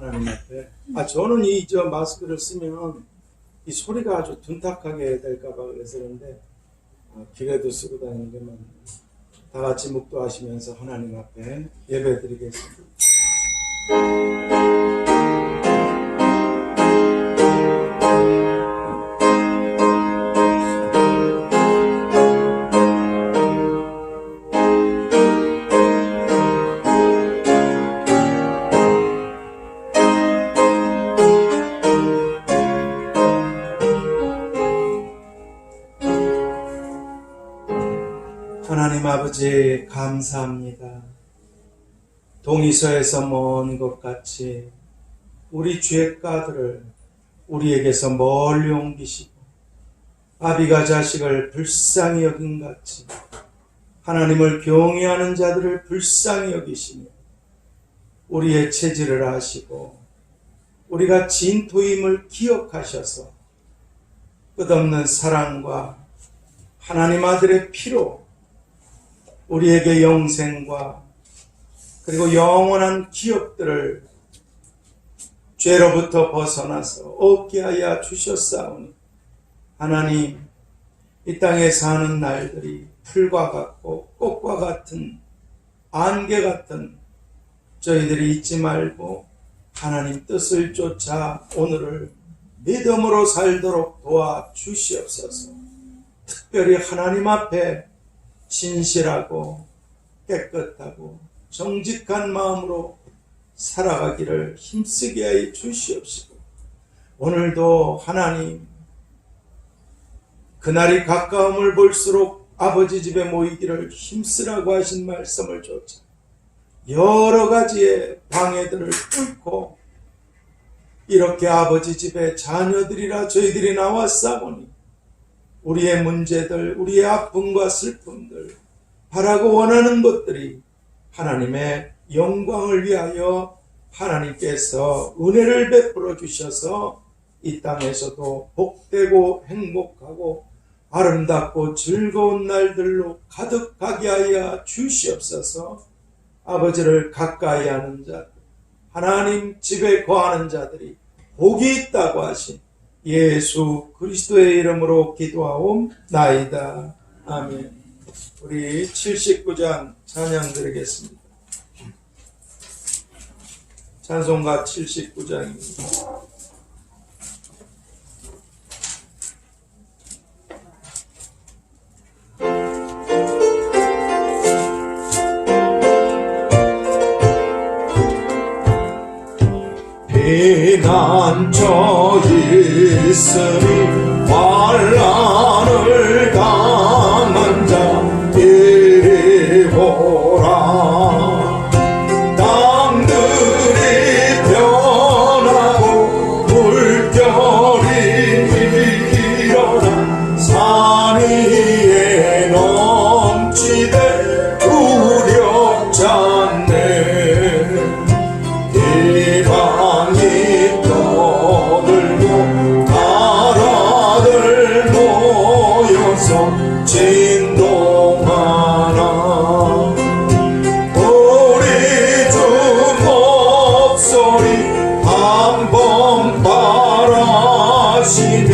하나님 앞에. 저는 이 마스크를 쓰면 이 소리가 아주 둔탁하게 될까봐 그래서 그런데 귀에도 쓰고 다니는데만 다 같이 묵도하시면서 하나님 앞에 예배드리겠습니다. 하나님 아버지 감사합니다. 동이서에서 먼 것 같이 우리 죄가들을 우리에게서 멀리 옮기시고 아비가 자식을 불쌍히 여긴 같이 하나님을 경외하는 자들을 불쌍히 여기시며 우리의 체질을 아시고 우리가 진토임을 기억하셔서 끝없는 사랑과 하나님 아들의 피로 우리에게 영생과 그리고 영원한 기업들을 죄로부터 벗어나서 얻게 하여 주셨사오니 하나님, 이 땅에 사는 날들이 풀과 같고 꽃과 같은 안개 같은 저희들이 잊지 말고 하나님 뜻을 쫓아 오늘을 믿음으로 살도록 도와주시옵소서. 특별히 하나님 앞에 진실하고 깨끗하고 정직한 마음으로 살아가기를 힘쓰게 하여 주시옵시고 오늘도 하나님 그날이 가까움을 볼수록 아버지 집에 모이기를 힘쓰라고 하신 말씀을 쫓아 여러 가지의 방해들을 뚫고 이렇게 아버지 집에 자녀들이라 저희들이 나왔사오니 우리의 문제들, 우리의 아픔과 슬픔들, 바라고 원하는 것들이 하나님의 영광을 위하여 하나님께서 은혜를 베풀어 주셔서 이 땅에서도 복되고 행복하고 아름답고 즐거운 날들로 가득하게 하여 주시옵소서. 아버지를 가까이 하는 자들, 하나님 집에 거하는 자들이 복이 있다고 하신 예수 그리스도의 이름으로 기도하옵나이다. 아멘. 우리 79장 찬양 드리겠습니다. 찬송가 79장입니다. 피난처 있으니 환난을 당한 자 이리 오라. 땅들이 변하고 물결이 일어나 산 위에 넘치되 두렵지 않네. 이방이 떠들고 나라들 모여서 진동하나. 우리 주 목소리 한번 바라시며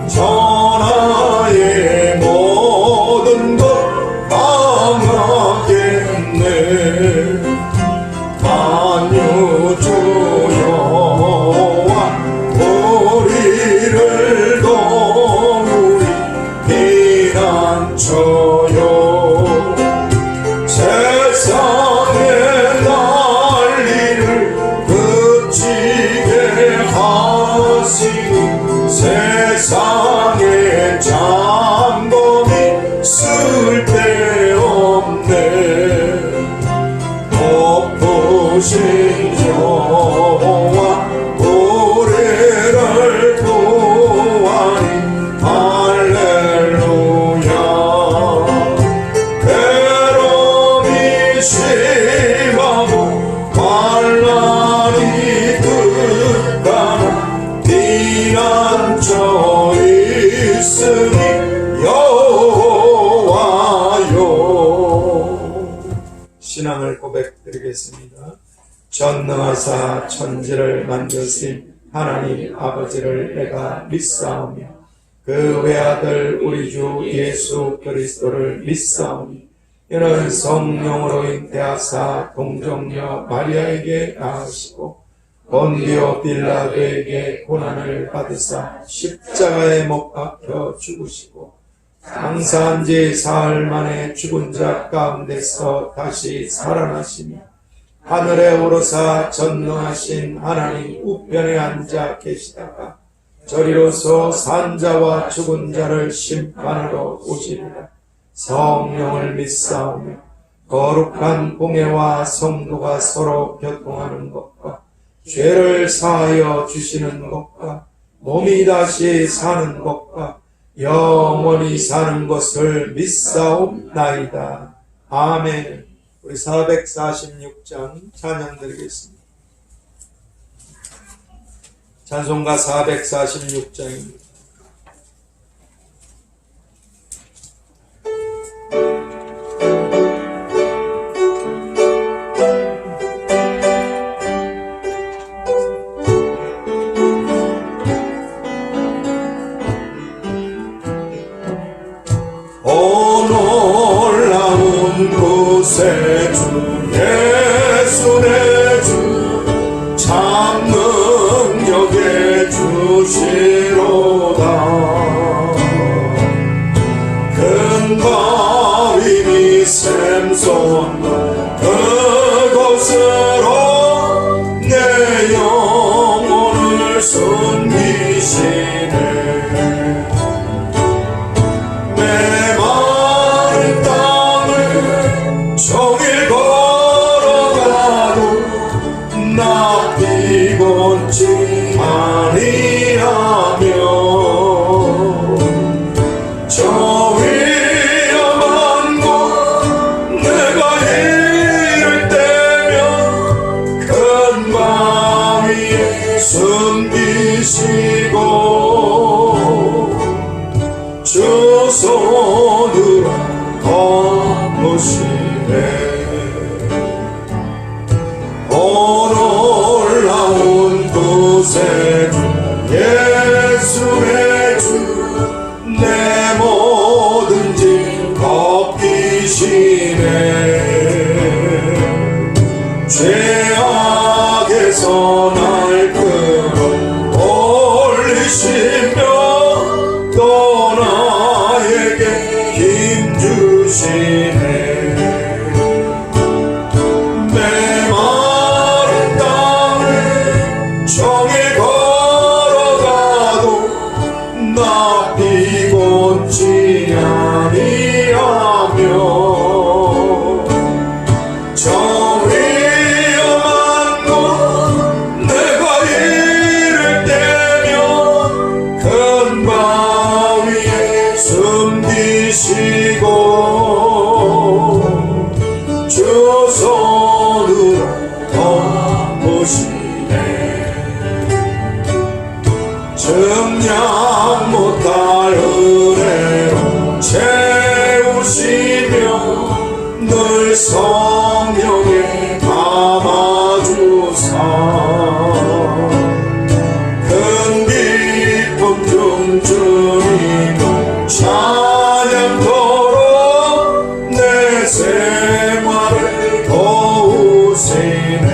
전하의 모든 것 망하겠네. 만유주 여호와 우리를 도우리 피난처요. 세상의 난리를 그치게 하시니 세상의 잠범이 쓸데없네. 높으신 여호와 우리를 구하니 할렐루야. 괴로움이 심하고 환난이 극하나 피난처 있으니 여호와요. 신앙을 고백드리겠습니다. 전능하사 천지를 만드신 하나님 아버지를 내가 믿사오며 그 외아들 우리 주 예수 그리스도를 믿사오니 이는 성령으로 잉태하사 동정녀 마리아에게 낳으시고 본디오 빌라도에게 고난을 받으사 십자가에 못 박혀 죽으시고 장사한 지 사흘 만에 죽은 자 가운데서 다시 살아나시며 하늘에 오르사 전능하신 하나님 우편에 앉아 계시다가 저리로서 산자와 죽은 자를 심판하러 오시리라. 성령을 믿사오며 거룩한 공회와 성도가 서로 교통하는 것과 죄를 사하여 주시는 것과 몸이 다시 사는 것과 영원히 사는 것을 믿사옵나이다. 아멘. 우리 446장 찬양 드리겠습니다. 찬송가 446장입니다. 곳에 주 예수 내 주 참 능력에 주시로다. 큰 바위 샘손 그곳으로 내 영혼을 숨기시네. 종일 걸어가도 나 피곤치 아니하며 저 위험한 곳 내가 이를 때면 큰 바위에 숨기시고 주 손으로 덮으시네. 올라온 곳에 예수의 주 내 모든 짐 걷기시네. 죄악에서 날 끌어올리시며 또 나에게 힘 주시네. 종일 걸어가도 나 피곤치 아니하며 저 위험한 곳 내가 이를 때면 큰 바위에 숨기시고 주 손으로 덮으시네. 증량 못할 은혜로 채우시며 늘 성령에 담아주사 큰 기쁨 중 주님을 찬양토록 내 생활을 도우시네.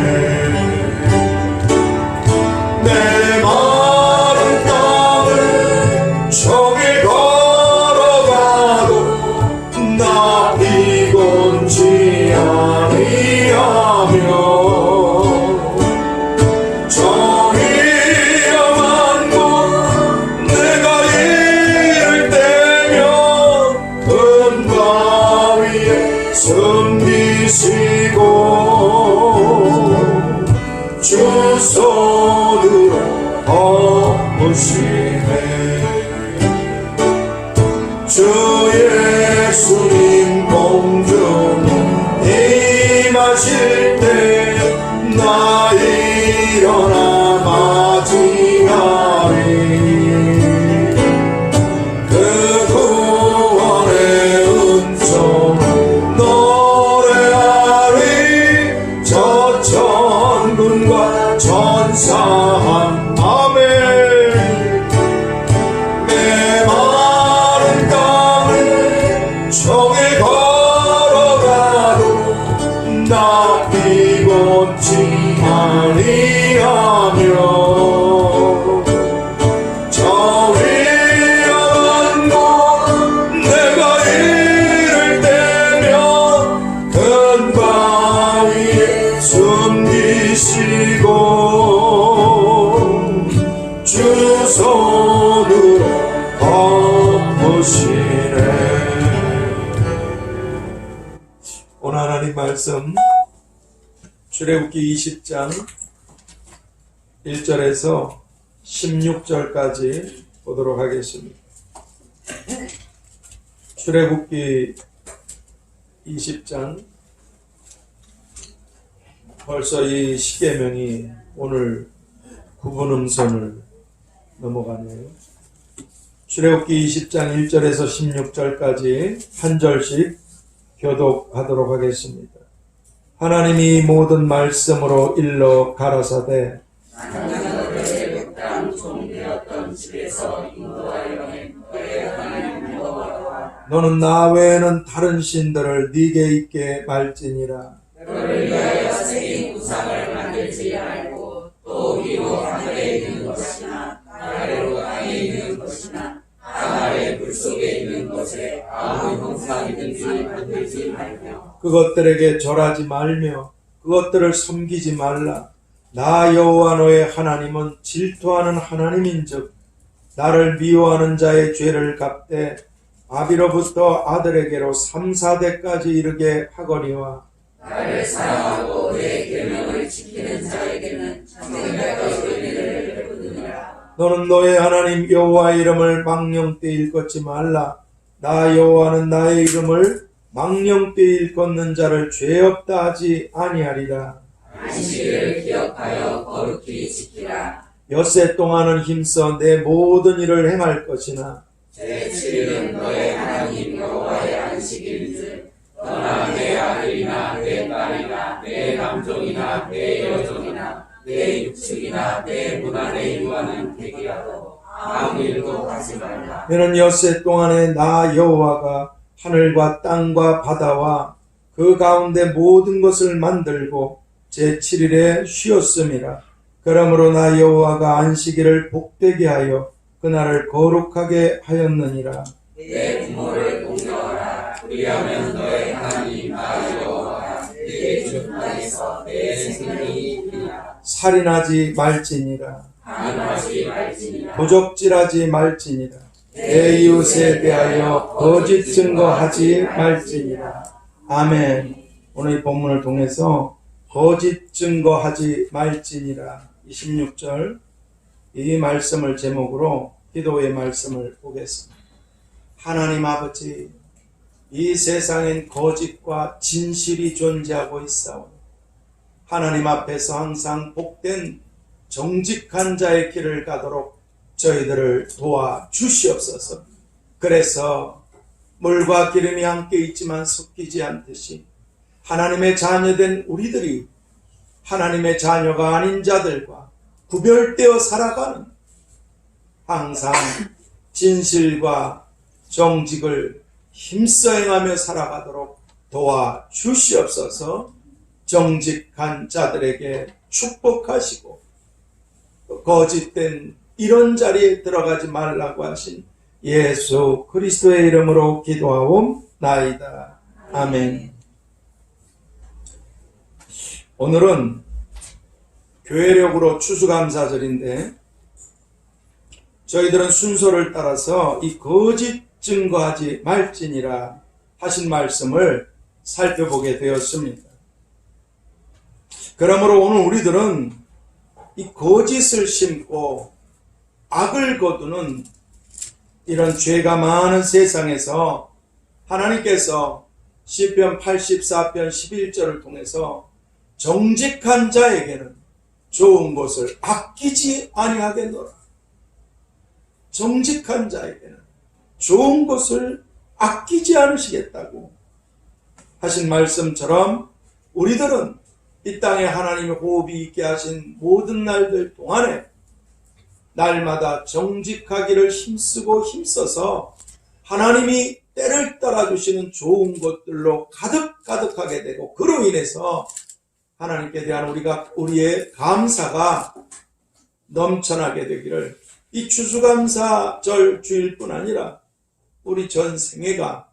종일 걸어가도 나 피곤치 아니하며 저 위험한 곳 내가 이를 때면 큰 바위에 숨기시고 주 손으로 덮으시네. 주 예수님 공중 임하실 때 나 일어나 맞이하리. 그 구원의 은총 노래하리. 저 천국 아멘. 내 마른 땅을 종일 걸어가도 나 비곤치 아니하며 저 위험한 곳 내가 이를 때면 큰 바위에 숨기시고 주 손으로 덮으시네. 오늘 하나님 말씀 출애굽기 20장 1절에서 16절까지 보도록 하겠습니다. 출애굽기 20장, 벌써 이 십계명이 오늘 구분음선을 넘어가네요. 출애굽기 20장 1절에서 16절까지 한 절씩 교독하도록 하겠습니다. 하나님이 모든 말씀으로 일러 가라사대 너는 나 외에는 다른 신들을 네게 있게 말지니라. 너를 위하여 새긴 우상을 만들지 말고 또 위로 하늘에 있는 것이나 아래로 땅에 있는 것이나 땅 아래 물속에 있는 것에 아무 형상이든지 만들지 말며 그것들에게 절하지 말며 그것들을 섬기지 말라. 나 여호와 너의 하나님은 질투하는 하나님인즉 나를 미워하는 자의 죄를 갚되 아비로부터 아들에게로 3, 4대까지 이르게 하거니와 나를 사랑하고 내 계명을 지키는 자에게는 장래까지 은혜를 베푸느니라. 너는 너의 하나님 여호와의 이름을 망령되이 일컫지 말라. 나 여호와는 나의 이름을 망령되이 일컫는 자를 죄 없다 하지 아니하리라. 안식일을 기억하여 거룩히 지키라. 엿새 동안은 힘써 내 모든 일을 행할 것이나 제7일은 너의 하나님 여호와의 안식일인즉 너나 내 아들이나 내 딸이나 내 남종이나 내 여종이나 내 육축이나 내 문 안에 유하는 객이라도 아무 일도 하지 말라. 너는 엿새 동안에 나 여호와가 하늘과 땅과 바다와 그 가운데 모든 것을 만들고 제7일에 쉬었음이라. 그러므로 나 여호와가 안식일을 복되게 하여 그날을 거룩하게 하였느니라. 내 부모를 공경하라. 그리하면 너의 하나님 나 여호와가 네게 준 땅에서 내 생명이 있으리라. 살인하지 말지니라. 간음하지 말지니라. 도적질하지 말지니라. 내 이웃에 대하여 거짓 증거하지 말지니라. 아멘. 오늘 이 본문을 통해서 거짓 증거하지 말지니라 26절 이 말씀을 제목으로 기도의 말씀을 보겠습니다. 하나님 아버지, 이 세상엔 거짓과 진실이 존재하고 있사오니 하나님 앞에서 항상 복된 정직한 자의 길을 가도록 저희들을 도와 주시옵소서. 그래서 물과 기름이 함께 있지만 섞이지 않듯이 하나님의 자녀된 우리들이 하나님의 자녀가 아닌 자들과 구별되어 살아가는 항상 진실과 정직을 힘써 행하며 살아가도록 도와 주시옵소서. 정직한 자들에게 축복하시고 거짓된 이런 자리에 들어가지 말라고 하신 예수 그리스도의 이름으로 기도하옵나이다. 아멘. 오늘은 교회력으로 추수감사절인데 저희들은 순서를 따라서 이 거짓 증거하지 말지니라 하신 말씀을 살펴보게 되었습니다. 그러므로 오늘 우리들은 이 거짓을 심고 악을 거두는 이런 죄가 많은 세상에서 하나님께서 시편 84편 11절을 통해서 정직한 자에게는 좋은 것을 아끼지 아니하겠노라. 정직한 자에게는 좋은 것을 아끼지 않으시겠다고 하신 말씀처럼 우리들은 이 땅에 하나님이 호흡이 있게 하신 모든 날들 동안에 날마다 정직하기를 힘쓰고 힘써서 하나님이 때를 따라주시는 좋은 것들로 가득가득하게 되고, 그로 인해서 하나님께 대한 우리의 감사가 넘쳐나게 되기를, 이 추수감사절 주일뿐 아니라 우리 전 생애가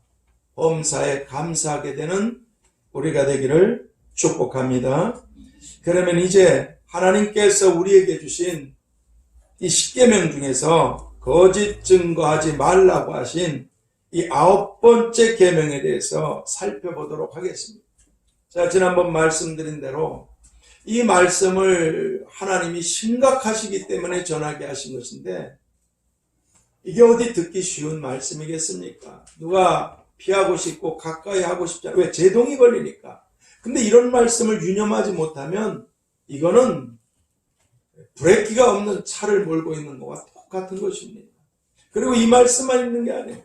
범사에 감사하게 되는 우리가 되기를 축복합니다. 그러면 이제 하나님께서 우리에게 주신 이 10계명 중에서 거짓 증거하지 말라고 하신 이 9번째 계명에 대해서 살펴보도록 하겠습니다. 자, 지난번 말씀드린 대로 이 말씀을 하나님이 심각하시기 때문에 전하게 하신 것인데, 이게 어디 듣기 쉬운 말씀이겠습니까? 누가 피하고 싶고 가까이 하고 싶지 않아요. 왜? 제동이 걸리니까. 근데 이런 말씀을 유념하지 못하면 이거는 브레이크가 없는 차를 몰고 있는 것과 똑같은 것입니다. 그리고 이 말씀만 있는 게 아니에요.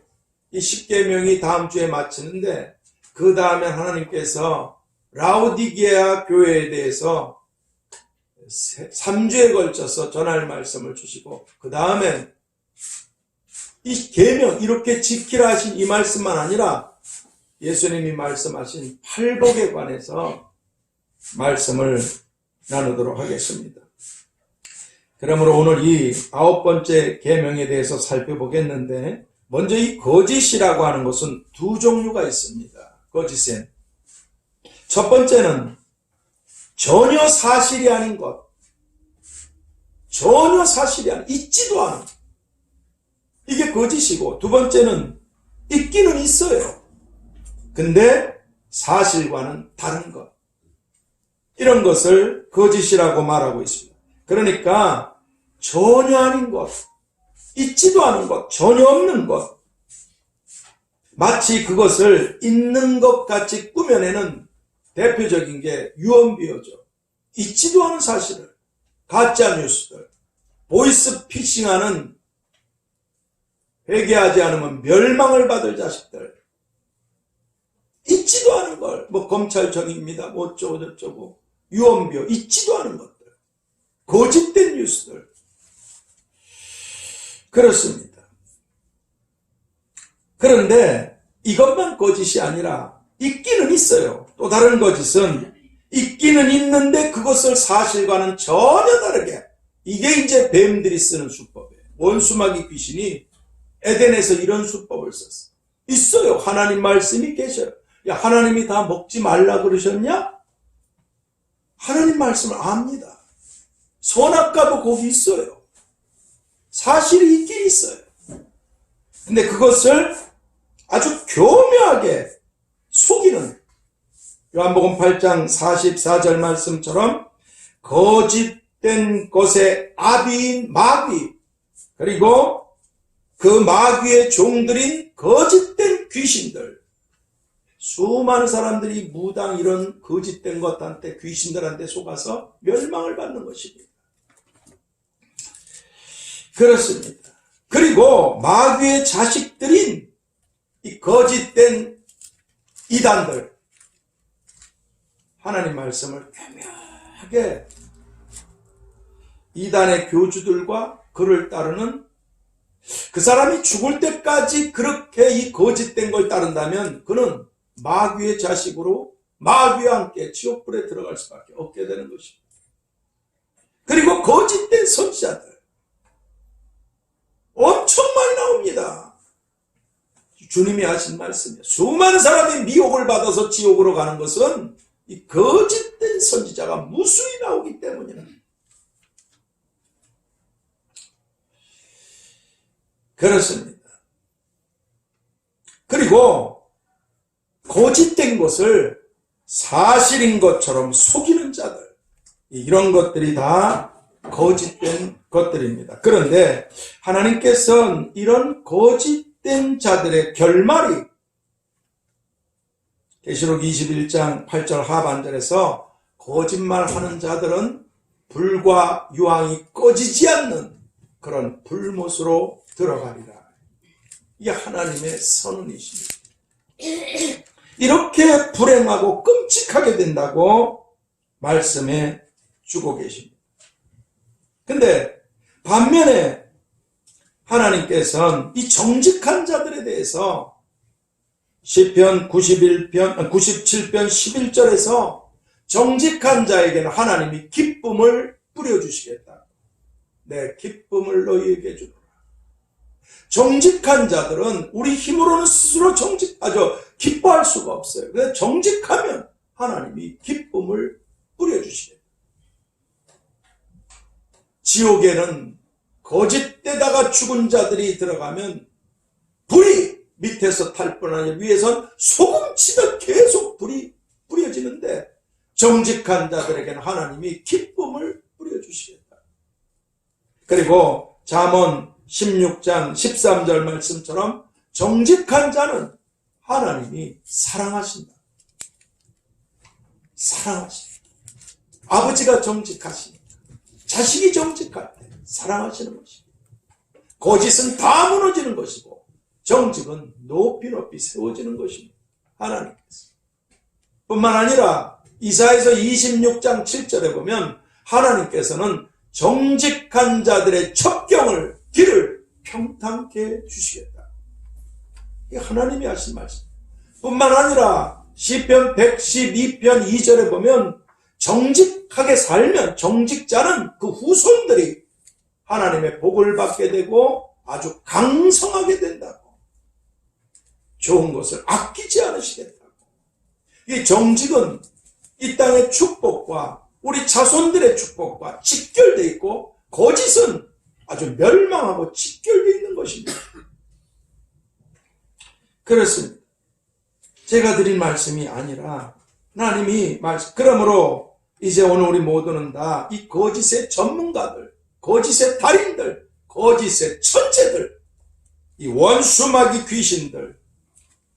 이 10계명이 다음 주에 마치는데, 그 다음에 하나님께서 라오디게아 교회에 대해서 3주에 걸쳐서 전할 말씀을 주시고, 그 다음엔 이 계명, 이렇게 지키라 하신 이 말씀만 아니라 예수님이 말씀하신 팔복에 관해서 말씀을 나누도록 하겠습니다. 그러므로 오늘 이 9번째 계명에 대해서 살펴보겠는데, 먼저 이 거짓이라고 하는 것은 두 종류가 있습니다. 거짓은 첫 번째는 전혀 사실이 아닌 것, 전혀 사실이 아닌, 있지도 않은, 이게 거짓이고, 두 번째는 있기는 있어요. 근데 사실과는 다른 것, 이런 것을 거짓이라고 말하고 있습니다. 그러니까 전혀 아닌 것, 있지도 않은 것, 전혀 없는 것, 마치 그것을 있는 것 같이 꾸며내는 대표적인 게 유언비어죠. 있지도 않은 사실을, 가짜 뉴스들, 보이스 피싱하는, 회개하지 않으면 멸망을 받을 자식들, 있지도 않은 걸, 검찰청입니다, 어쩌고 저쩌고, 유언비어, 있지도 않은 것들, 거짓된 뉴스들, 그렇습니다. 그런데 이것만 거짓이 아니라 있기는 있어요. 또 다른 거짓은 있기는 있는데 그것을 사실과는 전혀 다르게, 이게 이제 뱀들이 쓰는 수법이에요. 원수마귀 귀신이 에덴에서 이런 수법을 썼어요. 있어요. 하나님 말씀이 계셔요. 야, 하나님이 다 먹지 말라 그러셨냐? 하나님 말씀을 압니다. 선악과도 거기 있어요. 사실이 있긴 있어요. 근데 그것을 아주 교묘하게 속이는, 요한복음 8장 44절 말씀처럼 거짓된 것의 아비인 마귀, 그리고 그 마귀의 종들인 거짓된 귀신들, 수많은 사람들이 무당 이런 거짓된 것한테, 귀신들한테 속아서 멸망을 받는 것입니다. 그렇습니다. 그리고 마귀의 자식들인 이 거짓된 이단들, 하나님 말씀을 교묘하게 이단의 교주들과 그를 따르는, 그 사람이 죽을 때까지 그렇게 이 거짓된 걸 따른다면 그는 마귀의 자식으로 마귀와 함께 지옥불에 들어갈 수밖에 없게 되는 것입니다. 그리고 거짓된 선지자들 엄청 많이 나옵니다. 주님이 하신 말씀이에요. 수많은 사람이 미혹을 받아서 지옥으로 가는 것은 이 거짓된 선지자가 무수히 나오기 때문이다. 그렇습니다. 그리고 거짓된 것을 사실인 것처럼 속이는 자들, 이런 것들이 다 거짓된 것들입니다. 그런데 하나님께서는 이런 거짓된 자들의 결말이 계시록 21장 8절 하반절에서 거짓말하는 자들은 불과 유황이 꺼지지 않는 그런 불못으로 들어가리라. 이게 하나님의 선언이십니다. 이렇게 불행하고 끔찍하게 된다고 말씀해 주고 계십니다. 근데 반면에 하나님께서는 이 정직한 자들에 대해서 시편 97편 11절에서 정직한 자에게는 하나님이 기쁨을 뿌려주시겠다. 내 기쁨을 너희에게 주노라. 정직한 자들은 우리 힘으로는 스스로 기뻐할 수가 없어요. 그래서 정직하면 하나님이 기쁨을 뿌려주시겠다. 지옥에는 거짓되다가 죽은 자들이 들어가면 불이 밑에서 탈 뿐 아니라 위에선 소금치듯 계속 불이 뿌려지는데 정직한 자들에게는 하나님이 기쁨을 뿌려주시겠다. 그리고 잠언 16장 13절 말씀처럼 정직한 자는 하나님이 사랑하신다. 사랑하신다. 아버지가 정직하시니까 자식이 정직할 때 사랑하시는 것이고 거짓은 다 무너지는 것이고 정직은 높이 높이 세워지는 것입니다. 하나님께서. 뿐만 아니라 이사야서 26장 7절에 보면 하나님께서는 정직한 자들의 첩경을 길을 평탄케 주시겠다. 이게 하나님이 하신 말씀. 뿐만 아니라 시편 112편 2절에 보면 정직하게 살면 정직자는 그 후손들이 하나님의 복을 받게 되고 아주 강성하게 된다고. 좋은 것을 아끼지 않으시겠다고. 이 정직은 이 땅의 축복과 우리 자손들의 축복과 직결되어 있고 거짓은 아주 멸망하고 직결되어 있는 것입니다. 그렇습니다. 제가 드린 말씀이 아니라 하나님이 그러므로 이제 오늘 우리 모두는 다 이 거짓의 전문가들, 거짓의 달인들, 거짓의 천재들, 이 원수 마귀 귀신들,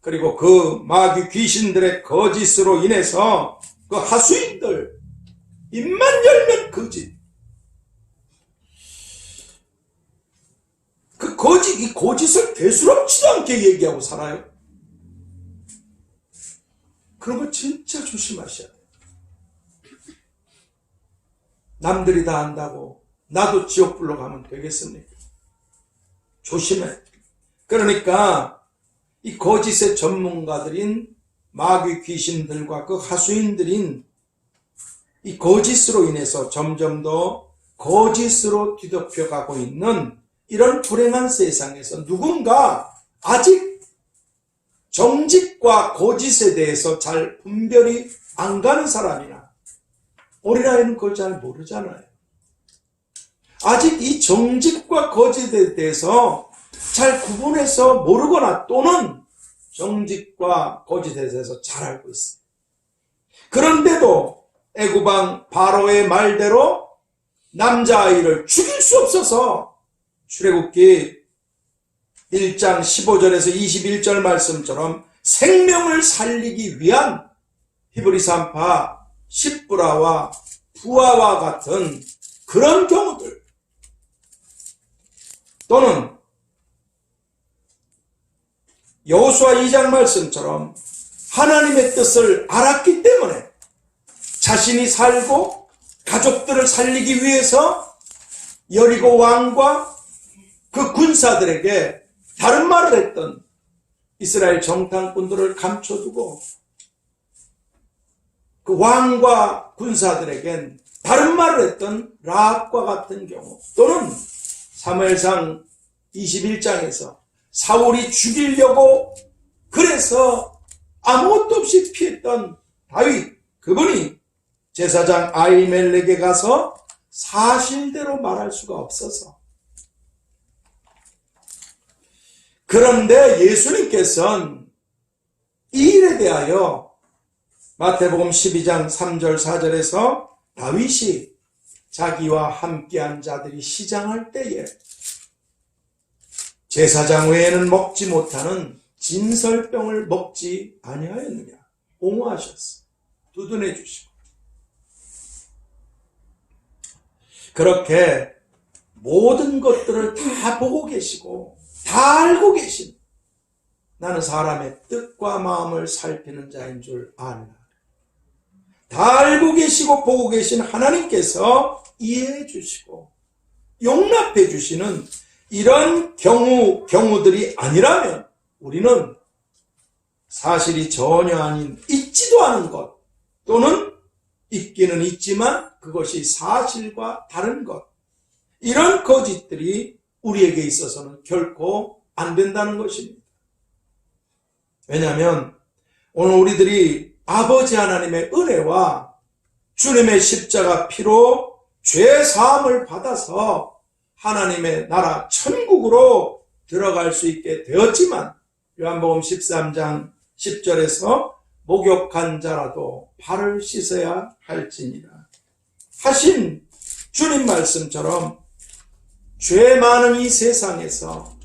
그리고 그 마귀 귀신들의 거짓으로 인해서 그 하수인들, 입만 열면 거짓. 이 거짓을 대수롭지도 않게 얘기하고 살아요. 그런 거 진짜 조심하셔야 돼요. 남들이 다 안다고 나도 지옥불로 가면 되겠습니까? 조심해. 그러니까 이 거짓의 전문가들인 마귀 귀신들과 그 하수인들인 이 거짓으로 인해서 점점 더 거짓으로 뒤덮여가고 있는 이런 불행한 세상에서 누군가 아직 정직과 거짓에 대해서 잘 분별이 안 가는 사람이나 어린아이는 그걸 잘 모르잖아요. 아직 이 정직과 거짓에 대해서 잘 구분해서 모르거나 또는 정직과 거짓에 대해서 잘 알고 있어요. 그런데도 애굽왕 바로의 말대로 남자아이를 죽일 수 없어서 출애굽기 1장 15절에서 21절 말씀처럼 생명을 살리기 위한 히브리서 한파 십부라와 부하와 같은 그런 경우들 또는 여호수아 2장 말씀처럼 하나님의 뜻을 알았기 때문에 자신이 살고 가족들을 살리기 위해서 여리고 왕과 그 군사들에게 다른 말을 했던 이스라엘 정탐꾼들을 감춰두고 그 왕과 군사들에겐 다른 말을 했던 라합과 같은 경우 또는 사무엘상 21장에서 사울이 죽이려고 그래서 아무것도 없이 피했던 다윗 그분이 제사장 아히멜렉에 가서 사실대로 말할 수가 없어서 그런데 예수님께서는 이 일에 대하여 마태복음 12장 3절 4절에서 다윗이 자기와 함께한 자들이 시장할 때에 제사장 외에는 먹지 못하는 진설병을 먹지 아니하였느냐 옹호하셨어. 두둔해 주시고 그렇게 모든 것들을 다 보고 계시고 다 알고 계신 나는 사람의 뜻과 마음을 살피는 자인 줄 아느냐. 다 알고 계시고 보고 계신 하나님께서 이해해 주시고 용납해 주시는 이런 경우들이 아니라면 우리는 사실이 전혀 아닌 있지도 않은 것 또는 있기는 있지만 그것이 사실과 다른 것, 이런 거짓들이 우리에게 있어서는 결코 안 된다는 것입니다. 왜냐하면 오늘 우리들이 아버지 하나님의 은혜와 주님의 십자가 피로 죄 사함을 받아서 하나님의 나라 천국으로 들어갈 수 있게 되었지만 요한복음 13장 10절에서 목욕한 자라도 발을 씻어야 할지니라 하신 주님 말씀처럼 죄 많은 이 세상에서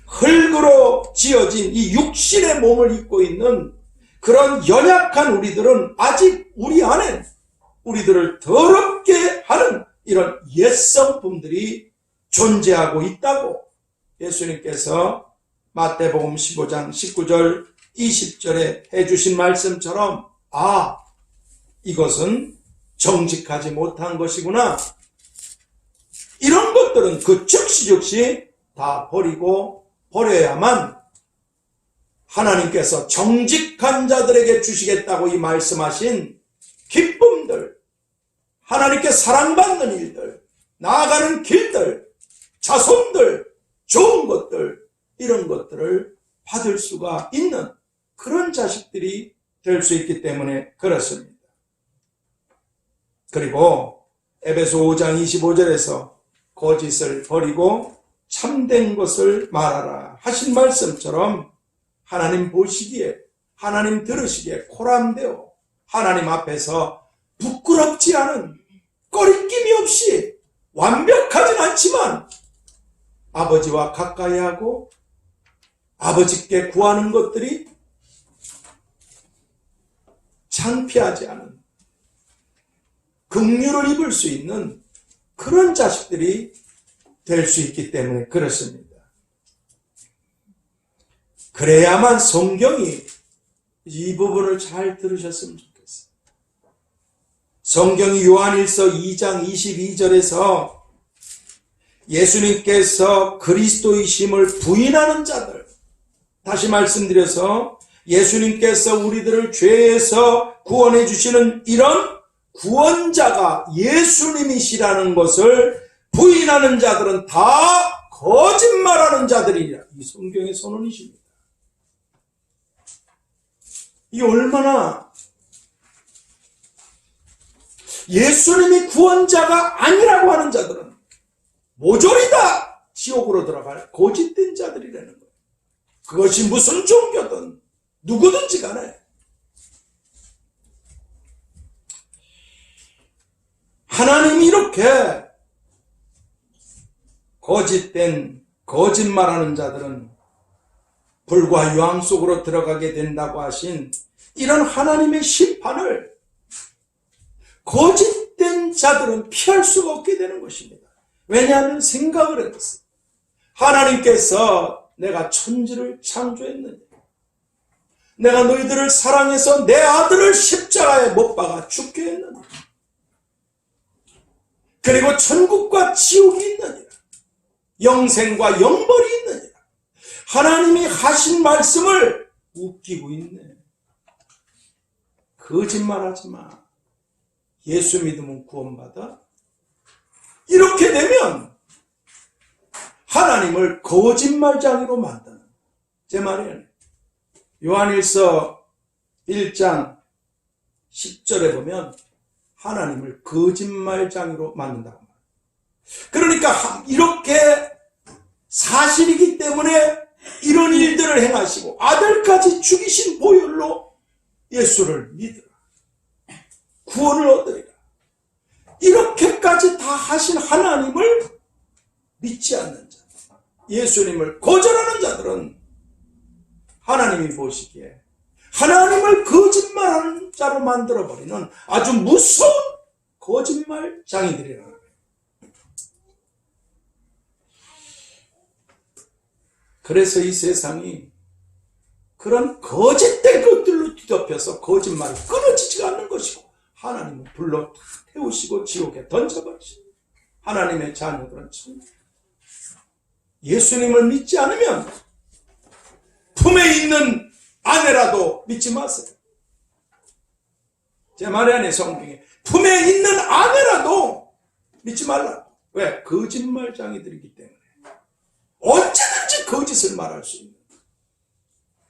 흙으로 지어진 이 육신의 몸을 입고 있는 그런 연약한 우리들은 아직 우리 안에 우리들을 더럽게 하는 이런 옛성품들이 존재하고 있다고 예수님께서 마태복음 15장 19절 20절에 해주신 말씀처럼 이것은 정직하지 못한 것이구나, 이런 것들은 그 즉시 다 버려야만 하나님께서 정직한 자들에게 주시겠다고 이 말씀하신 기쁨들, 하나님께 사랑받는 일들, 나아가는 길들, 자손들, 좋은 것들, 이런 것들을 받을 수가 있는 그런 자식들이 될 수 있기 때문에 그렇습니다. 그리고 에베소 5장 25절에서 거짓을 버리고 참된 것을 말하라 하신 말씀처럼 하나님 보시기에, 하나님 들으시기에 코람되어 하나님 앞에서 부끄럽지 않은, 꺼리낌이 없이, 완벽하진 않지만 아버지와 가까이 하고 아버지께 구하는 것들이 창피하지 않은, 긍휼을 입을 수 있는 그런 자식들이 될 수 있기 때문에 그렇습니다. 그래야만 성경이 이 부분을 잘 들으셨으면 좋겠어요. 성경이 요한일서 2장 22절에서 예수님께서 그리스도이심을 부인하는 자들, 다시 말씀드려서 예수님께서 우리들을 죄에서 구원해 주시는 이런 구원자가 예수님이시라는 것을 부인하는 자들은 다 거짓말하는 자들이라, 이 성경의 선언이십니다. 이 얼마나 예수님이 구원자가 아니라고 하는 자들은 모조리 다 지옥으로 들어갈 거짓된 자들이라는 거예요. 그것이 무슨 종교든 누구든지 간에. 하나님이 이렇게 거짓된 거짓말하는 자들은 불과 유황 속으로 들어가게 된다고 하신 이런 하나님의 심판을 거짓된 자들은 피할 수가 없게 되는 것입니다. 왜냐하면 생각을 했어요. 하나님께서 내가 천지를 창조했느냐, 내가 너희들을 사랑해서 내 아들을 십자가에 못 박아 죽게 했느냐, 그리고 천국과 지옥이 있느니라, 영생과 영벌이 있느니라, 하나님이 하신 말씀을 웃기고 있네. 거짓말하지 마. 예수 믿으면 구원받아? 이렇게 되면 하나님을 거짓말장이로 만드는, 제 말이에요. 요한일서 1장 10절에 보면 하나님을 거짓말장이로 만든다고 말해요. 그러니까 이렇게 사실이기 때문에 이런 일들을 행하시고 아들까지 죽이신 보혈로 예수를 믿으라, 구원을 얻으리라, 이렇게까지 다 하신 하나님을 믿지 않는 자, 예수님을 거절하는 자들은 하나님이 보시기에 하나님을 거짓말하는 자로 만들어버리는 아주 무서운 거짓말장이들이라는 거예요. 그래서 이 세상이 그런 거짓된 것들로 뒤덮여서 거짓말이 끊어지지가 않는 것이고 하나님은 불로 다 태우시고 지옥에 던져버리시고 하나님의 자녀들은 참 예수님을 믿지 않으면 품에 있는 아내라도 믿지 마세요. 제 말이 아니에요. 성경에 품에 있는 아내라도 믿지 말라. 왜? 거짓말장이들이기 때문에 언제든지 거짓을 말할 수 있는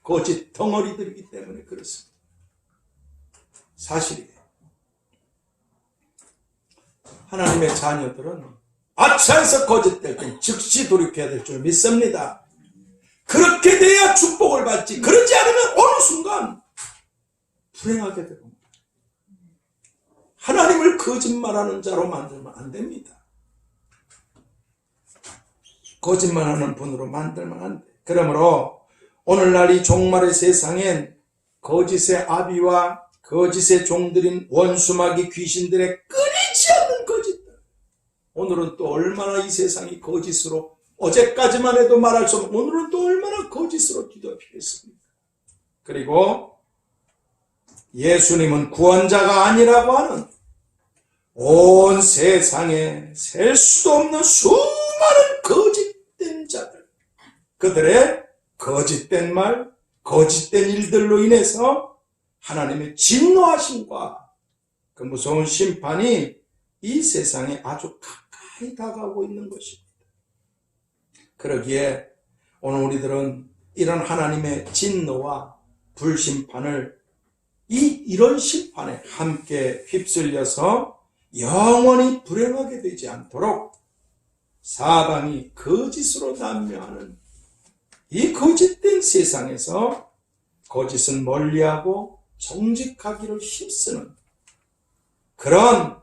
거짓 덩어리들이기 때문에 그렇습니다. 사실이에요. 하나님의 자녀들은 악취에서 거짓될 때 즉시 돌이켜야 될 줄 믿습니다. 그렇게 돼야 축복을 받지. 그러지 않으면 어느 순간 불행하게 되고 하나님을 거짓말하는 자로 만들면 안 됩니다. 거짓말하는 분으로 만들면 안 돼. 그러므로 오늘날 이 종말의 세상엔 거짓의 아비와 거짓의 종들인 원수마귀 귀신들의 끊이지 않는 거짓들. 오늘은 또 얼마나 이 세상이 거짓으로, 어제까지만 해도 말할 수 없는 오늘은 또 얼마나 거짓으로 뒤덮이겠습니까? 그리고 예수님은 구원자가 아니라고 하는 온 세상에 셀 수도 없는 수많은 거짓된 자들, 그들의 거짓된 말, 거짓된 일들로 인해서 하나님의 진노하심과 그 무서운 심판이 이 세상에 아주 가까이 다가오고 있는 것입니다. 그러기에 오늘 우리들은 이런 하나님의 진노와 불심판을 이런 심판에 함께 휩쓸려서 영원히 불행하게 되지 않도록 사방이 거짓으로 난무하는 이 거짓된 세상에서 거짓은 멀리하고 정직하기를 힘쓰는 그런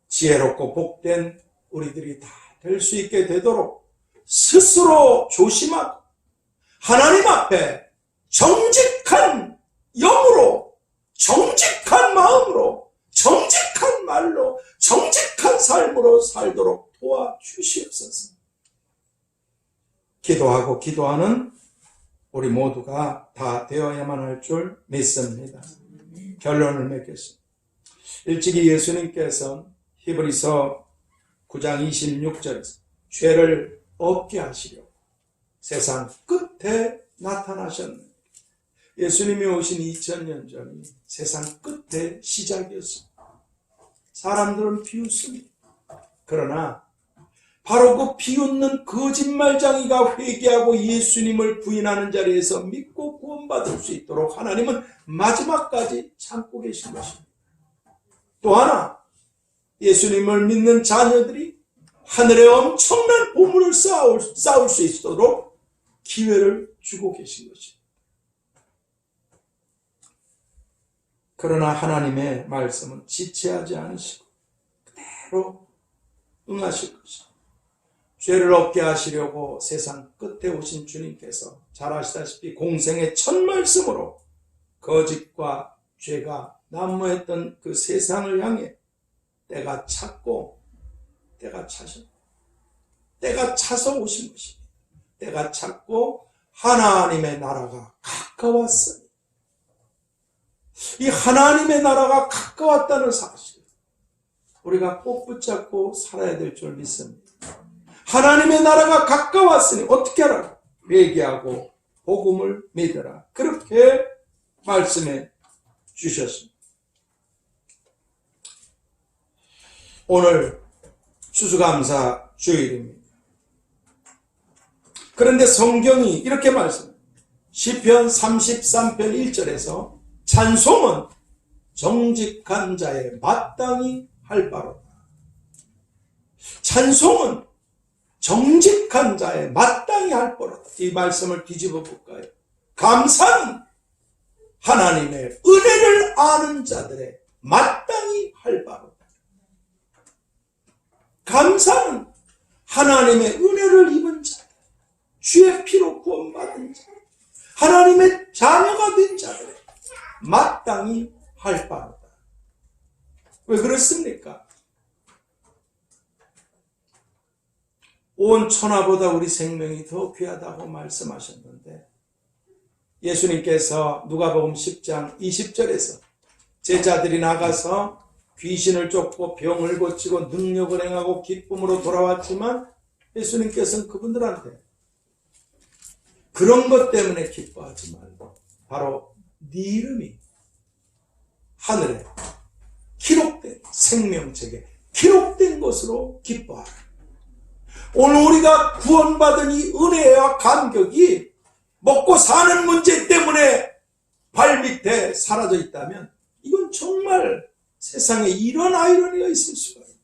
지혜롭고 복된 우리들이 다 될 수 있게 되도록 스스로 조심하고 하나님 앞에 정직한 영으로, 정직한 마음으로, 정직한 말로, 정직한 삶으로 살도록 도와주시옵소서. 기도하고 기도하는 우리 모두가 다 되어야만 할 줄 믿습니다. 결론을 맺겠습니다. 일찍이 예수님께서 히브리서 9장 26절에서 죄를 없게 하시려고 세상 끝에 나타나셨는데 예수님이 오신 2000년 전이 세상 끝의 시작이었습니다. 사람들은 비웃습니다. 그러나 바로 그 비웃는 거짓말장이가 회개하고 예수님을 부인하는 자리에서 믿고 구원받을 수 있도록 하나님은 마지막까지 참고 계신 것입니다. 또 하나, 예수님을 믿는 자녀들이 하늘의 엄청난 보물을 쌓을 수 있도록 기회를 주고 계신 것입니다. 그러나 하나님의 말씀은 지체하지 않으시고 그대로 응하실 것입니다. 죄를 없게 하시려고 세상 끝에 오신 주님께서 잘 아시다시피 공생의 첫 말씀으로 거짓과 죄가 난무했던 그 세상을 향해 때가 찼고 때가 차서 오신 것입니다. 때가 찼고 하나님의 나라가 가까웠으니 이 하나님의 나라가 가까웠다는 사실 우리가 꼭 붙잡고 살아야 될 줄 믿습니다. 하나님의 나라가 가까웠으니 어떻게 하라? 회개하고 복음을 믿으라. 그렇게 말씀해 주셨습니다. 오늘 추수감사 주일입니다. 그런데 성경이 이렇게 말씀합니다. 시편 33편 1절에서 찬송은 정직한 자의 마땅히 할 바로다. 찬송은 정직한 자의 마땅히 할 바로다. 이 말씀을 뒤집어 볼까요? 감사는 하나님의 은혜를 아는 자들의 마땅히 할 바로다. 감사는 하나님의 은혜를 입은 자들, 주의 피로 구원받은 자들, 하나님의 자녀가 된 자들의 마땅히 할 바로다. 왜 그렇습니까? 온 천하보다 우리 생명이 더 귀하다고 말씀하셨는데 예수님께서 누가복음 10장 20절에서 제자들이 나가서 귀신을 쫓고 병을 고치고 능력을 행하고 기쁨으로 돌아왔지만 예수님께서는 그분들한테 그런 것 때문에 기뻐하지 말고 바로 네 이름이 하늘에 기록된 생명책에 기록된 것으로 기뻐하라. 오늘 우리가 구원받은 이 은혜와 감격이 먹고 사는 문제 때문에 발밑에 사라져 있다면 이건 정말 세상에 이런 아이러니가 있을 수가 있다.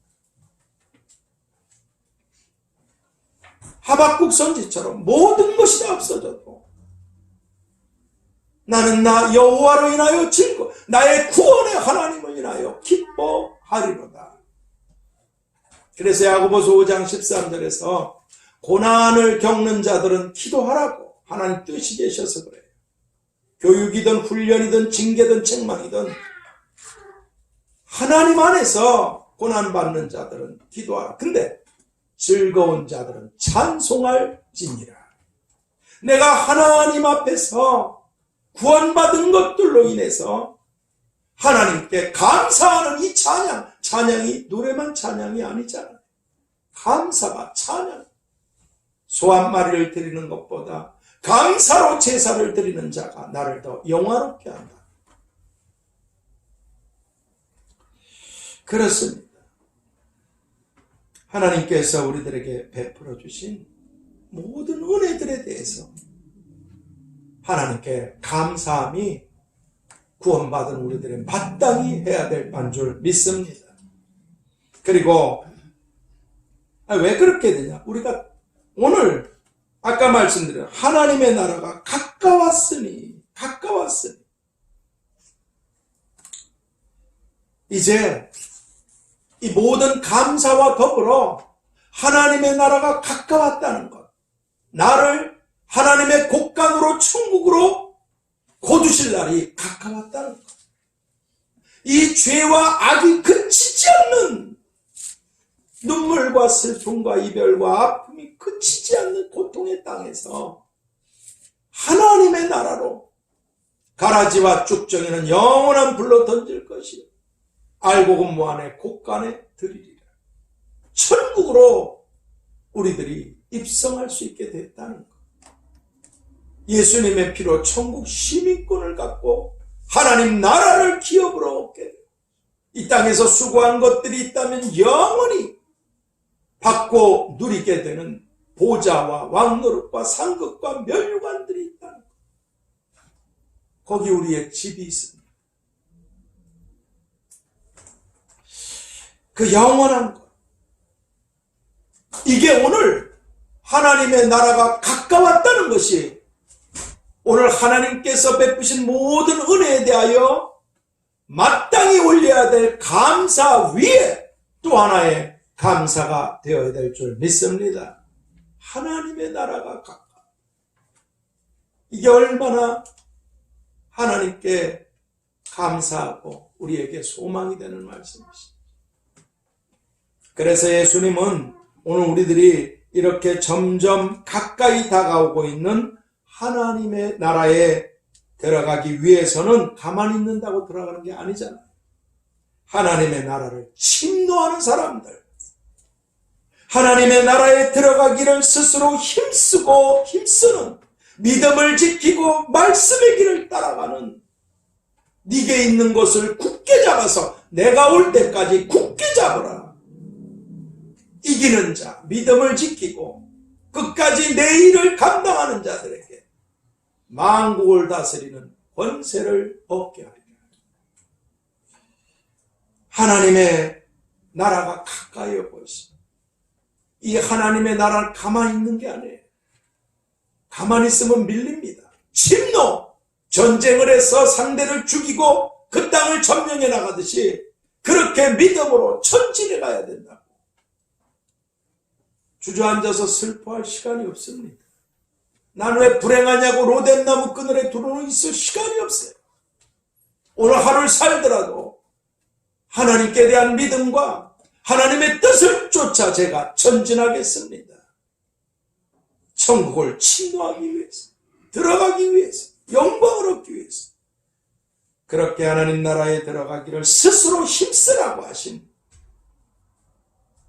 하박국 선지처럼 모든 것이 다 없어져도 나는 나 여호와로 인하여 즐거 나의 구원의 하나님을 인하여 기뻐하리로다. 그래서 야고보서 5장 13절에서 고난을 겪는 자들은 기도하라고 하나님 뜻이 계셔서 그래요. 교육이든 훈련이든 징계든 책망이든 하나님 안에서 고난받는 자들은 기도하라. 근데 즐거운 자들은 찬송할지니라. 내가 하나님 앞에서 구원받은 것들로 인해서 하나님께 감사하는 이 찬양이 노래만 찬양이 아니잖아요. 감사가 찬양. 소 한 마리를 드리는 것보다 감사로 제사를 드리는 자가 나를 더 영화롭게 한다. 그렇습니다. 하나님께서 우리들에게 베풀어 주신 모든 은혜들에 대해서 하나님께 감사함이 구원받은 우리들의 마땅히 해야 될 반 줄 믿습니다. 그리고 왜 그렇게 되냐? 우리가 오늘 아까 말씀드린 하나님의 나라가 가까웠으니 이제 이 모든 감사와 더불어 하나님의 나라가 가까웠다는 것, 나를 하나님의 곳간으로 천국으로 거두실 날이 가까웠다는 것, 이 죄와 악이 그치지 않는 눈물과 슬픔과 이별과 아픔이 그치지 않는 고통의 땅에서 하나님의 나라로 가라지와 쭉정이는 영원한 불로 던질 것이요 알고 근무안에 곳간에 드리리라. 천국으로 우리들이 입성할 수 있게 됐다는 것. 예수님의 피로 천국 시민권을 갖고 하나님 나라를 기업으로 얻게 되고 이 땅에서 수고한 것들이 있다면 영원히 받고 누리게 되는 보좌와 왕노릇과 상급과 면류관들이 있다는 것. 거기 우리의 집이 있습니다. 그 영원한 것. 이게 오늘 하나님의 나라가 가까웠다는 것이 오늘 하나님께서 베푸신 모든 은혜에 대하여 마땅히 올려야 될 감사 위에 또 하나의 감사가 되어야 될 줄 믿습니다. 하나님의 나라가 가까워. 이게 얼마나 하나님께 감사하고 우리에게 소망이 되는 말씀이십니다. 그래서 예수님은 오늘 우리들이 이렇게 점점 가까이 다가오고 있는 하나님의 나라에 들어가기 위해서는 가만히 있는다고 들어가는 게 아니잖아요. 하나님의 나라를 침노하는 사람들, 하나님의 나라에 들어가기를 스스로 힘쓰는 믿음을 지키고 말씀의 길을 따라가는 네게 있는 것을 굳게 잡아서 내가 올 때까지 굳게 잡으라. 이기는 자, 믿음을 지키고 끝까지 내 일을 감당하는 자들에게 만국을 다스리는 권세를 얻게 하리라. 하나님의 나라가 가까이 오고 있습니다. 이 하나님의 나라를 가만히 있는 게 아니에요. 가만히 있으면 밀립니다. 침노, 전쟁을 해서 상대를 죽이고 그 땅을 점령해 나가듯이 그렇게 믿음으로 전진해 가야 된다고. 주저앉아서 슬퍼할 시간이 없습니다. 난 왜 불행하냐고 로뎀나무 그늘에 두루누 있을 시간이 없어요. 오늘 하루를 살더라도 하나님께 대한 믿음과 하나님의 뜻을 쫓아 제가 전진하겠습니다. 천국을 침노하기 위해서, 들어가기 위해서, 영광을 얻기 위해서. 그렇게 하나님 나라에 들어가기를 스스로 힘쓰라고 하신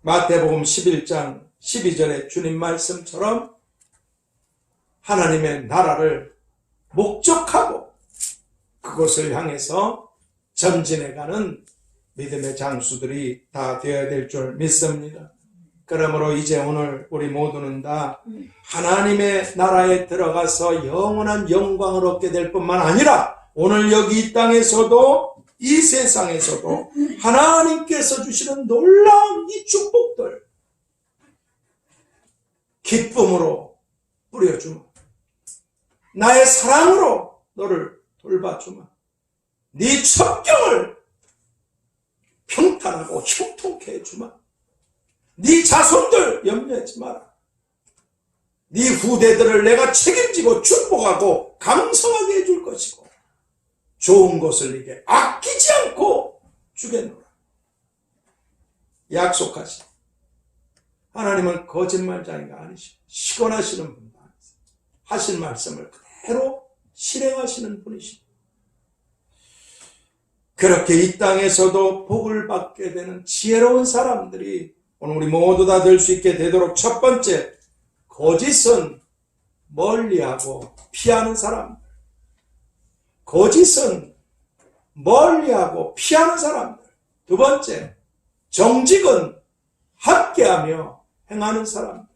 마태복음 11장 12절의 주님 말씀처럼 하나님의 나라를 목적하고 그곳을 향해서 전진해가는 믿음의 장수들이 다 되어야 될 줄 믿습니다. 그러므로 이제 오늘 우리 모두는 다 하나님의 나라에 들어가서 영원한 영광을 얻게 될 뿐만 아니라 오늘 여기 이 땅에서도 이 세상에서도 하나님께서 주시는 놀라운 이 축복들 기쁨으로 뿌려주마. 나의 사랑으로 너를 돌봐주마. 네 첩경을 평탄하고 형통케 해주마. 네 자손들 염려하지 마라. 네 후대들을 내가 책임지고 축복하고 강성하게 해줄 것이고 좋은 것을 네게 아끼지 않고 주겠노라. 약속하시. 하나님은 거짓말장이가 아니시고 시건하시는 분도 아니세요. 하신 말씀을 그대로 실행하시는 분이십니다. 그렇게 이 땅에서도 복을 받게 되는 지혜로운 사람들이 오늘 우리 모두 다 될 수 있게 되도록 첫 번째, 거짓은 멀리하고 피하는 사람들. 거짓은 멀리하고 피하는 사람들. 두 번째, 정직은 함께하며 행하는 사람들.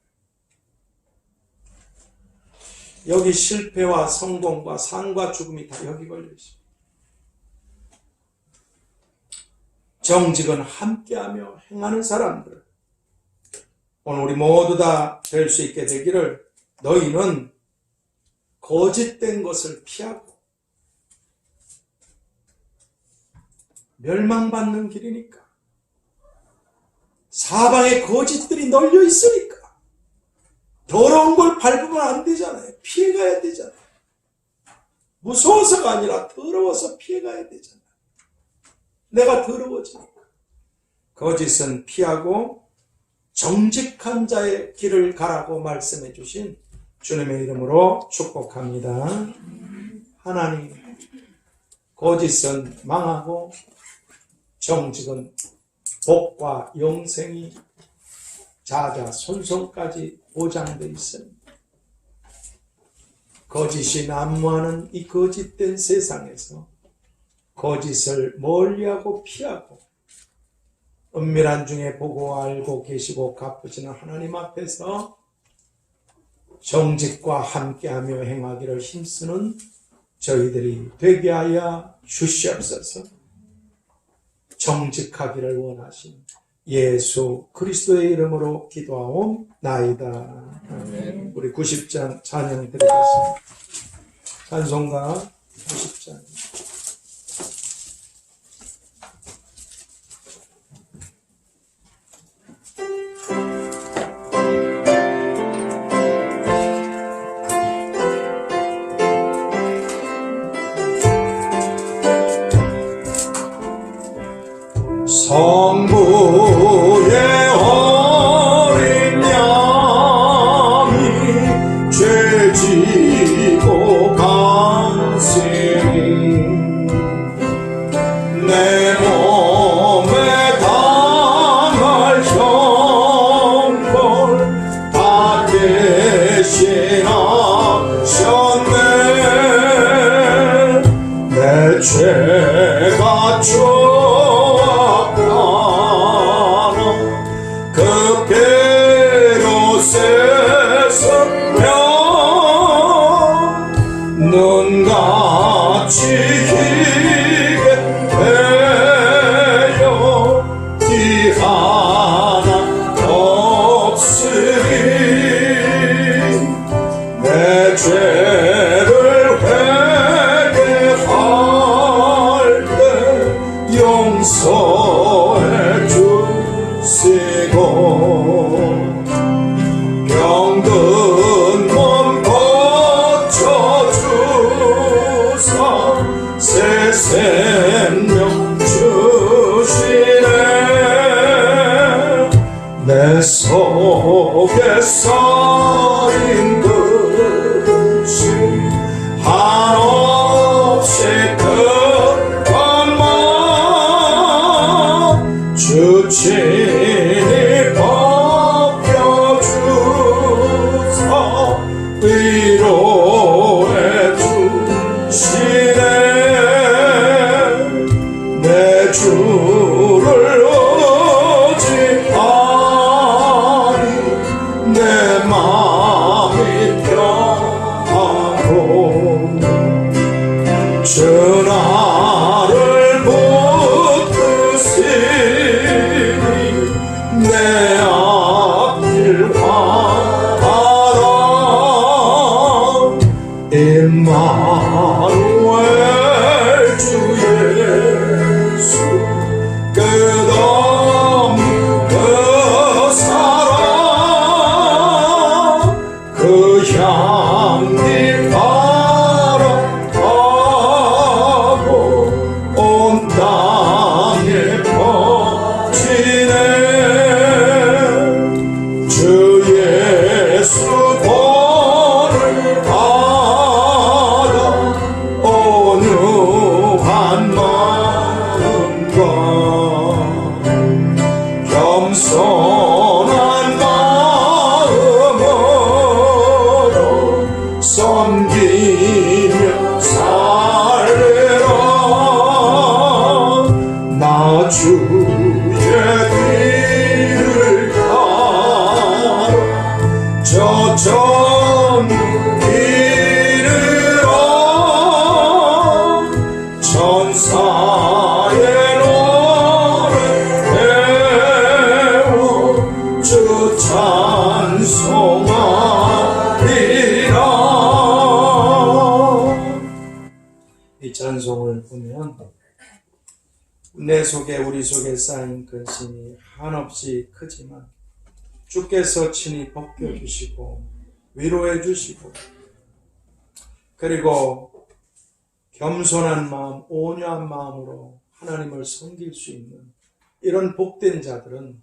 여기 실패와 성공과 삶과 죽음이 다 여기 걸려 있습니다. 정직은 함께하며 행하는 사람들. 오늘 우리 모두 다 될 수 있게 되기를 너희는 거짓된 것을 피하고 멸망받는 길이니까 사방에 거짓들이 널려 있으니까 더러운 걸 밟으면 안 되잖아요. 피해가야 되잖아요. 무서워서가 아니라 더러워서 피해가야 되잖아요. 내가 더러워지니까. 거짓은 피하고 정직한 자의 길을 가라고 말씀해 주신 주님의 이름으로 축복합니다. 하나님, 거짓은 망하고 정직은 복과 영생이 자자손손까지 보장되어 있습니다. 거짓이 난무하는 이 거짓된 세상에서 거짓을 멀리하고 피하고 은밀한 중에 보고 알고 계시고 갚으시는 하나님 앞에서 정직과 함께하며 행하기를 힘쓰는 저희들이 되게 하여 주시옵소서. 정직하기를 원하신 예수 그리스도의 이름으로 기도하옵나이다. 아멘. 우리 90장 찬양 드리겠습니다. 찬송가 90장. 성부의 어린 양이 죄 지고 갔으니 내 몸에 당할 형벌 다 대신하셨네. 내 죄가 눈같이 희게 되어 티 하나 없으리. 내 죄를 회개할 때 용서해 주시고 병든 몸 새 생명 주시네. 내 속에 쌓인 것이 한없이 큰 임마누엘 주 예수 끝없는 그 사랑 그 향기 바라하고 온 땅에 퍼지네 주 예수 본을 받아 온유한 마음과 겸손한 마음으로 섬기며 살리라 나 주의 뒤를 따라 저 천국 이르러 천사의 노래 배워 주 찬송하리라. 이 찬송을 보면 내 속에 우리 속에 쌓인 근심이 한없이 크지만 주께서 친히 벗겨주시고 위로해 주시고 그리고 겸손한 마음, 온유한 마음으로 하나님을 섬길 수 있는 이런 복된 자들은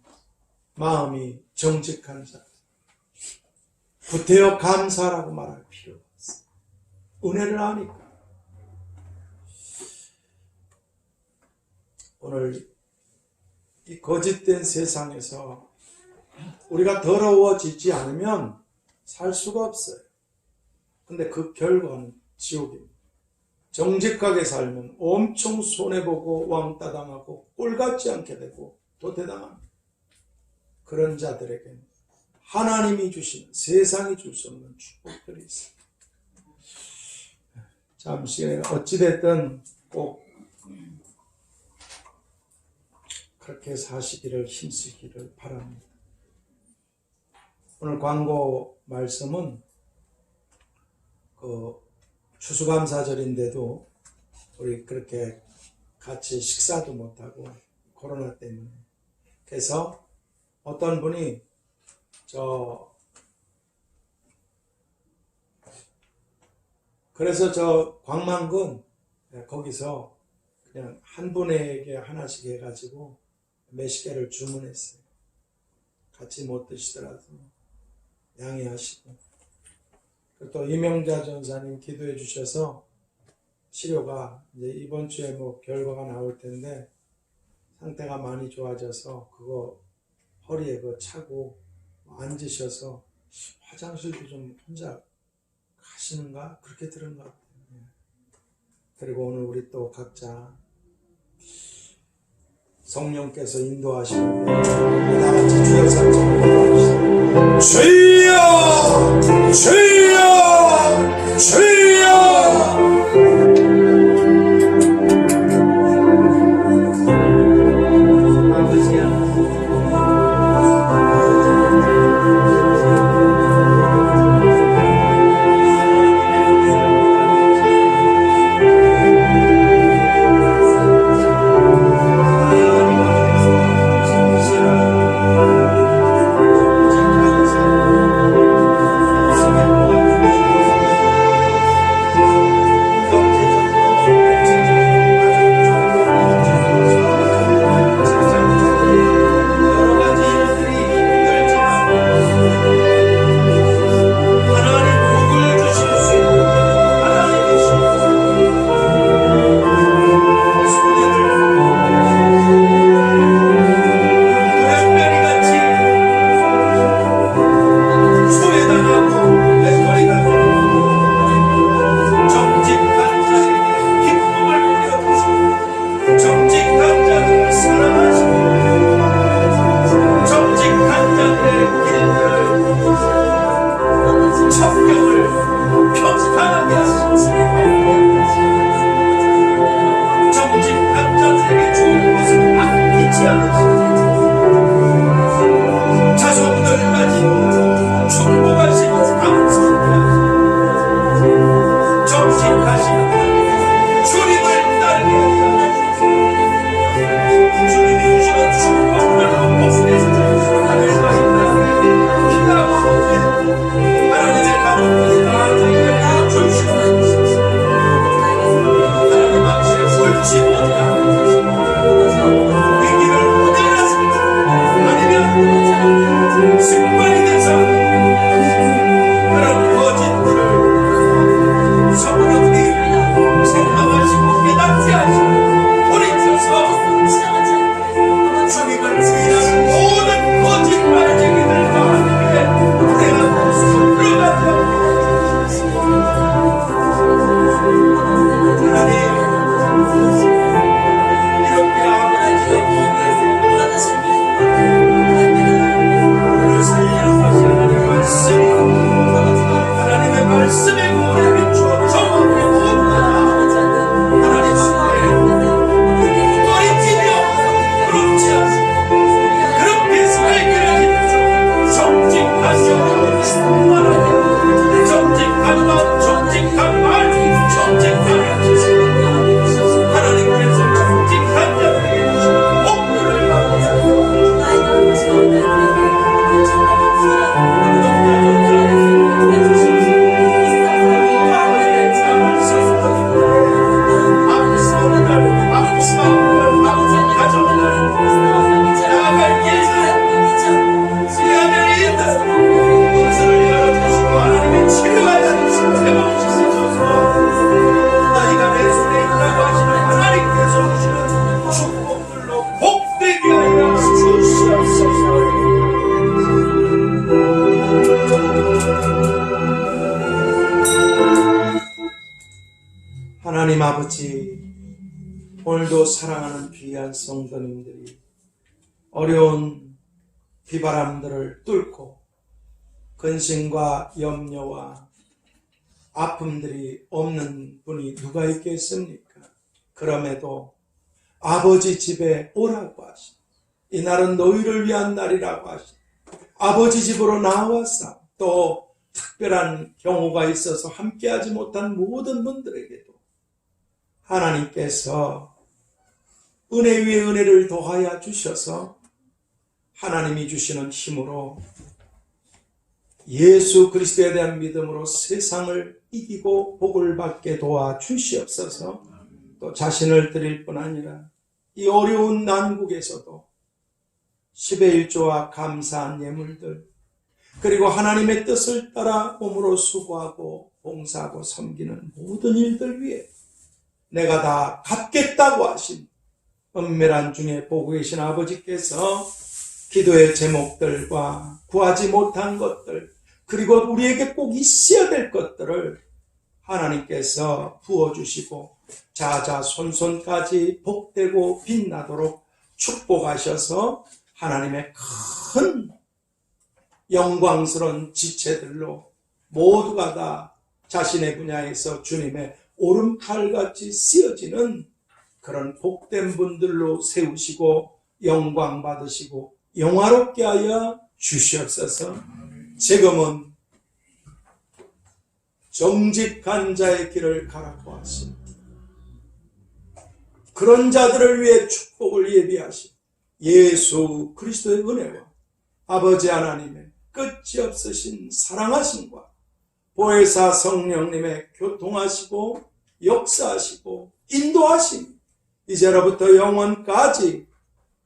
마음이 정직한 자들, 구태여 감사라고 말할 필요가 없어. 은혜를 아니까. 오늘 이 거짓된 세상에서 우리가 더러워지지 않으면 살 수가 없어요. 근데 그 결과는 지옥입니다. 정직하게 살면 엄청 손해보고 왕따 당하고 꼴같지 않게 되고 도태당합니다. 그런 자들에게는 하나님이 주시는 세상이 줄 수 없는 축복들이 있습니다. 잠시 어찌됐든 꼭 그렇게 사시기를 힘쓰기를 바랍니다. 오늘 광고 말씀은 추수감사절인데도 우리 그렇게 같이 식사도 못하고 코로나 때문에 그래서 어떤 분이 그래서 저 광만군 거기서 그냥 한 분에게 하나씩 해가지고 몇십 개를 주문했어요. 같이 못 드시더라도 양해하시고 또 이명자 전사님 기도해 주셔서 치료가 이제 이번 주에 뭐 결과가 나올 텐데 상태가 많이 좋아져서 그거 허리에 그거 차고 앉으셔서 화장실도 좀 혼자 가시는가 그렇게 들은 것 같아요. 그리고 오늘 우리 또 각자 성령께서 인도하시는데 다 같이 주여 찬송 주여 주여 주여 아버지 아버지, 오늘도 사랑하는 귀한 성도님들이 어려운 비바람들을 뚫고 근심과 염려와 아픔들이 없는 분이 누가 있겠습니까? 그럼에도 아버지 집에 오라고 하시, 이날은 너희를 위한 날이라고 하시, 아버지 집으로 나와서 또 특별한 경우가 있어서 함께하지 못한 모든 분들에게도 하나님께서 은혜 위에 은혜를 더하여 주셔서 하나님이 주시는 힘으로 예수 그리스도에 대한 믿음으로 세상을 이기고 복을 받게 도와 주시옵소서. 또 자신을 드릴 뿐 아니라 이 어려운 난국에서도 10의 1조와 감사한 예물들, 그리고 하나님의 뜻을 따라 몸으로 수고하고 봉사하고 섬기는 모든 일들 위해 내가 다 갚겠다고 하신 은밀한 중에 보고 계신 아버지께서 기도의 제목들과 구하지 못한 것들, 그리고 우리에게 꼭 있어야 될 것들을 하나님께서 부어주시고 자자손손까지 복되고 빛나도록 축복하셔서 하나님의 큰 영광스러운 지체들로 모두가 다 자신의 분야에서 주님의 오른팔같이 쓰여지는 그런 복된 분들로 세우시고 영광 받으시고 영화롭게 하여 주시옵소서. 지금은 정직한 자의 길을 가라고 하신 그런 자들을 위해 축복을 예비하신 예수 그리스도의 은혜와 아버지 하나님의 끝이 없으신 사랑하심과 보혜사 성령님의 교통하시고 역사하시고 인도하심, 이제로부터 영원까지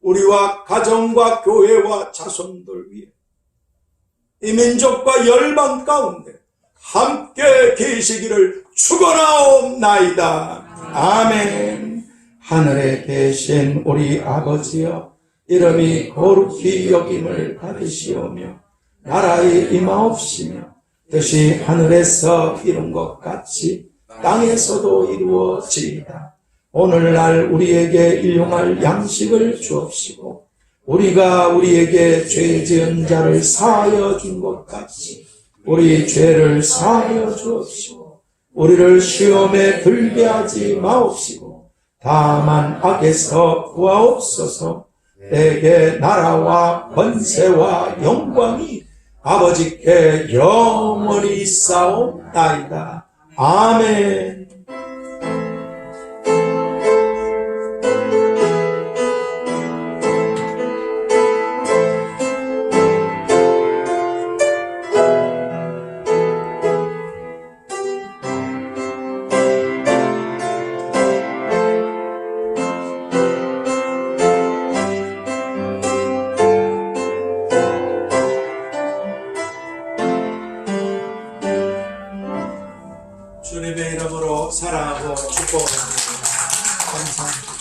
우리와 가정과 교회와 자손들 위해 이 민족과 열방 가운데 함께 계시기를 축원하옵나이다. 아멘. 하늘에 계신 우리 아버지여, 이름이 거룩히 여김을 받으시오며 나라의 임하옵시며 뜻이 하늘에서 이룬 것 같이 땅에서도 이루어지이다. 오늘날 우리에게 일용할 양식을 주옵시고 우리가 우리에게 죄 지은 자를 사하여 준 것 같이 우리 죄를 사하여 주옵시고 우리를 시험에 들게 하지 마옵시고 다만 악에서 구하옵소서. 내게 나라와 권세와 영광이 아버지께 영원히 있사옵나이다. 아멘. 주님의 이름으로 사랑하고 축복합니다. 감사합니다.